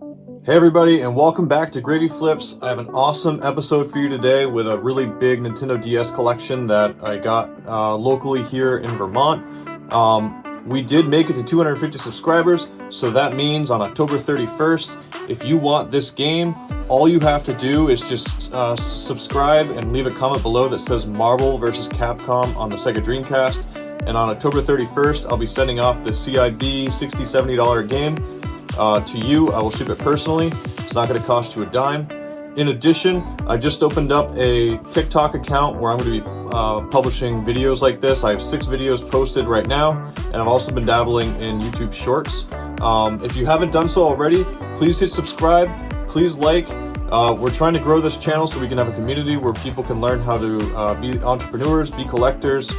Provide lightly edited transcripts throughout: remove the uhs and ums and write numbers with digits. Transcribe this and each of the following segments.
Hey everybody, and welcome back to Gravy Flips. I have an awesome episode for you today with a really big Nintendo DS collection that I got locally here in Vermont. We did make it to 250 subscribers, so that means on October 31st, if you want this game, all you have to do is just subscribe and leave a comment below that says Marvel vs. Capcom on the Sega Dreamcast. And on October 31st, I'll be sending off the CIB $60, $70 game. To you. I will ship it personally. It's not going to cost you a dime. In addition, I just opened up a TikTok account where I'm going to be publishing videos like this. I have 6 videos posted right now, and I've also been dabbling in YouTube Shorts. If you haven't done so already, please hit subscribe. Please like. We're trying to grow this channel so we can have a community where people can learn how to be entrepreneurs, be collectors,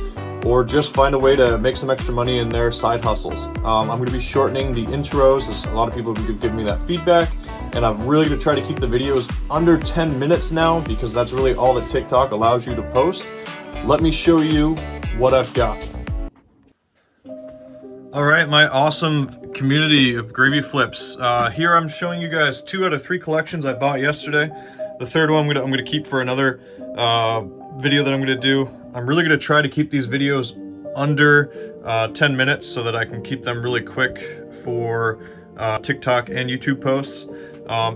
or just find a way to make some extra money in their side hustles. I'm going to be shortening the intros, as a lot of people have given me that feedback, and I'm really going to try to keep the videos under 10 minutes now, because that's really all that TikTok allows you to post. Let me show you what I've got. Alright, my awesome community of Gravy Flips. Here I'm showing you guys 2 out of 3 collections I bought yesterday. The third one I'm gonna keep for another video that I'm gonna do. I'm really gonna try to keep these videos under 10 minutes so that I can keep them really quick for TikTok and YouTube posts.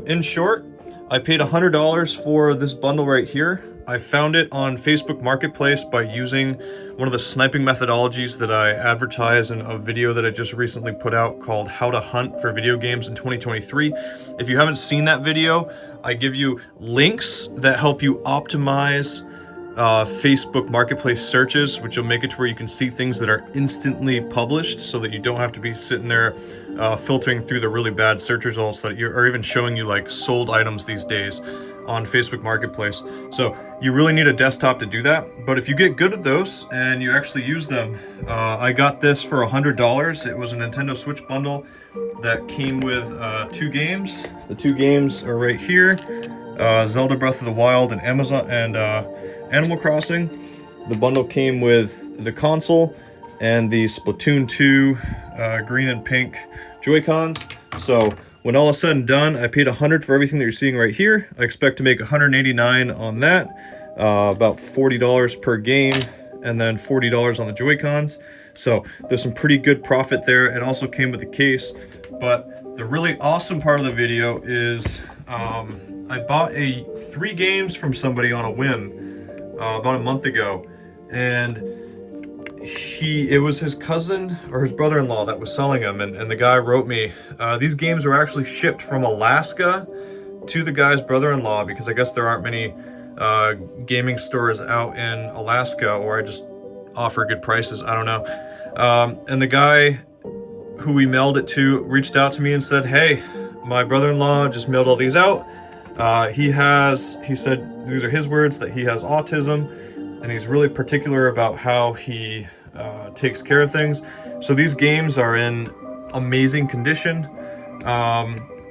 In short, I paid $100 for this bundle right here. I found it on Facebook Marketplace by using one of the sniping methodologies that I advertise in a video that I just recently put out called How to Hunt for Video Games in 2023. If you haven't seen that video, I give you links that help you optimize Facebook Marketplace searches, which will make it to where you can see things that are instantly published so that you don't have to be sitting there filtering through the really bad search results that are even showing you like sold items these days on Facebook Marketplace. So you really need a desktop to do that, but if you get good at those and you actually use them, I got this for $100. It was a Nintendo Switch bundle that came with 2 games. The 2 games are right here, Zelda Breath of the Wild and Animal Crossing. The bundle came with the console and the Splatoon 2 green and pink Joy-Cons. So when all is said and done, I paid $100 for everything that you're seeing right here. I expect to make $189 on that, about $40 per game, and then $40 on the Joy-Cons. So there's some pretty good profit there. It also came with a case, but the really awesome part of the video is I bought 3 games from somebody on a whim about a month ago, and it was his cousin or his brother-in-law that was selling them, and the guy wrote me, these games were actually shipped from Alaska to the guy's brother-in-law, because I guess there aren't many gaming stores out in Alaska, or I just offer good prices, I don't know. And the guy who we mailed it to reached out to me and said, hey, my brother-in-law just mailed all these out. He said, these are his words, that he has autism, and he's really particular about how he takes care of things. So these games are in amazing condition,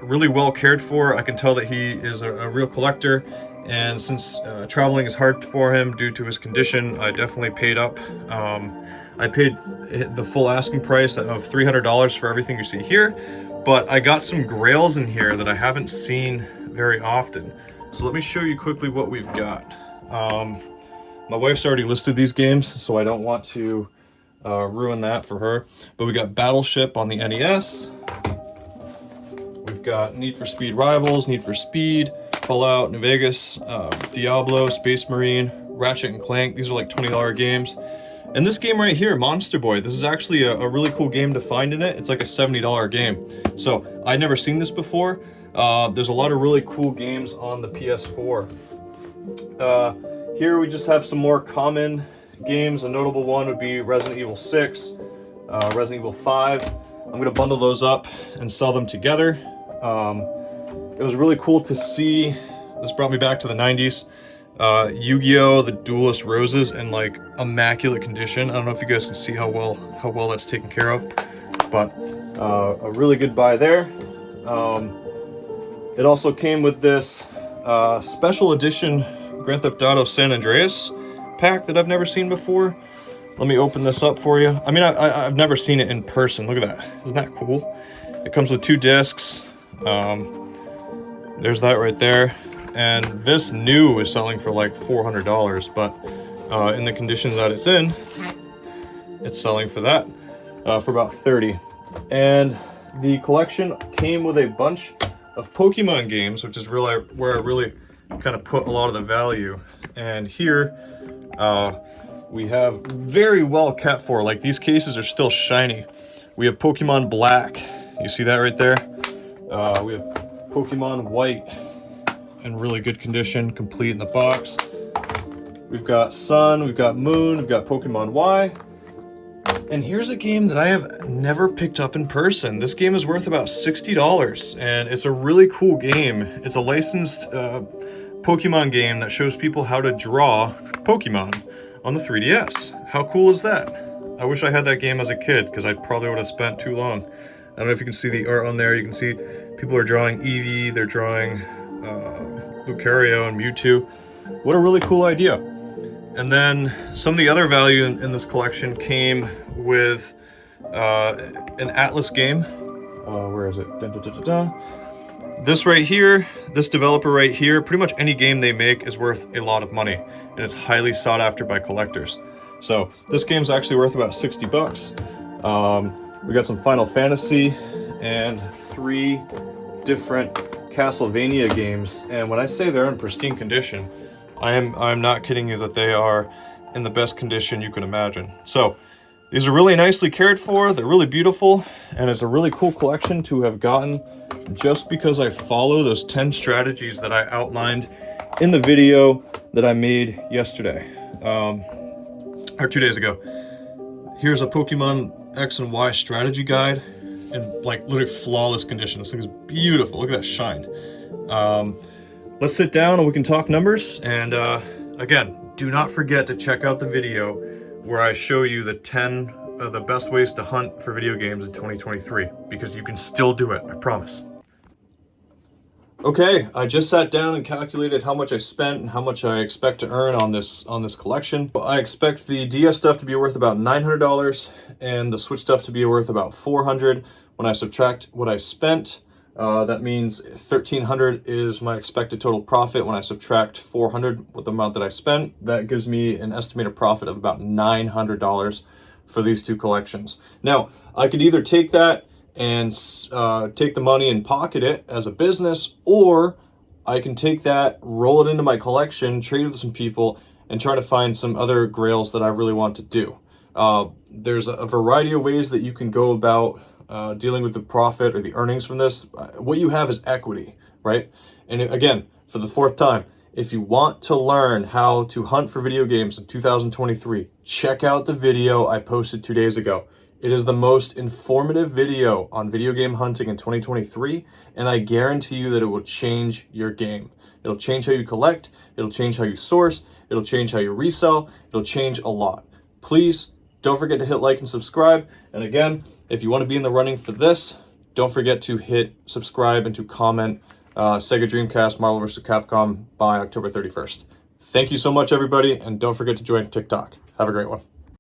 really well cared for. I can tell that he is a real collector, and since traveling is hard for him due to his condition, I definitely paid up. I paid the full asking price of $300 for everything you see here, but I got some grails in here that I haven't seen very often. So let me show you quickly what we've got. My wife's already listed these games, so I don't want to ruin that for her. But we got Battleship on the NES. We've got Need for Speed Rivals, Need for Speed, Fallout, New Vegas, Diablo, Space Marine, Ratchet and Clank. These are like $20 games. And this game right here, Monster Boy, this is actually a really cool game to find in it. It's like a $70 game. So I'd never seen this before. There's a lot of really cool games on the PS4. Here we just have some more common games. A notable one would be Resident Evil 6, Resident Evil 5. I'm going to bundle those up and sell them together. It was really cool to see. This brought me back to the 90s. Yu-Gi-Oh! The Duelist Roses in like immaculate condition. I don't know if you guys can see how well that's taken care of, but a really good buy there. It also came with this special edition Grand Theft Auto San Andreas pack that I've never seen before. Let me open this up for you. I mean, I've never seen it in person. Look at that. Isn't that cool? It comes with 2 discs. There's that right there. And this new is selling for like $400, but in the conditions that it's in, it's selling for that, for about 30. And the collection came with a bunch of Pokemon games, which is really where I really kind of put a lot of the value. And here we have very well kept for, like, these cases are still shiny. We have Pokemon Black, you see that right there? We have Pokemon White in really good condition, complete in the box. We've got Sun, we've got Moon, we've got Pokemon Y. And here's a game that I have never picked up in person. This game is worth about $60, and it's a really cool game. It's a licensed Pokemon game that shows people how to draw Pokemon on the 3DS. How cool is that? I wish I had that game as a kid, because I probably would have spent too long. I don't know if you can see the art on there. You can see people are drawing Eevee, they're drawing Lucario and Mewtwo. What a really cool idea. And then some of the other value in this collection came with an Atlas game. Where is it? Dun, dun, dun, dun, dun. This right here, this developer right here, pretty much any game they make is worth a lot of money, and it's highly sought after by collectors. So this game's actually worth about 60 bucks. We got some Final Fantasy and 3 different Castlevania games, and when I say they're in pristine condition, I'm not kidding you that they are in the best condition you can imagine. So these are really nicely cared for, they're really beautiful, and it's a really cool collection to have gotten just because I follow those 10 strategies that I outlined in the video that I made yesterday, or 2 days ago. Here's a Pokemon X and Y strategy guide in like literally flawless condition. This thing is beautiful. Look at that shine. Let's sit down and we can talk numbers. And again, do not forget to check out the video where I show you the 10 of the best ways to hunt for video games in 2023, because you can still do it, I promise. Okay, I just sat down and calculated how much I spent and how much I expect to earn on this collection. I expect the DS stuff to be worth about $900 and the Switch stuff to be worth about $400. When I subtract what I spent, that means $1,300 is my expected total profit. When I subtract $400 with the amount that I spent, that gives me an estimated profit of about $900 for these two collections. Now, I could either take that and take the money and pocket it as a business, or I can take that, roll it into my collection, trade with some people, and try to find some other grails that I really want to do. There's a variety of ways that you can go about dealing with the profit or the earnings from this. What you have is equity, right? And again, for the 4th time, if you want to learn how to hunt for video games in 2023, check out the video I posted 2 days ago. It is the most informative video on video game hunting in 2023, and I guarantee you that it will change your game. It'll change how you collect, it'll change how you source, it'll change how you resell, it'll change a lot. Please don't forget to hit like and subscribe. And again, if you want to be in the running for this, don't forget to hit subscribe and to comment Sega Dreamcast Marvel vs. Capcom by October 31st. Thank you so much, everybody, and don't forget to join TikTok. Have a great one.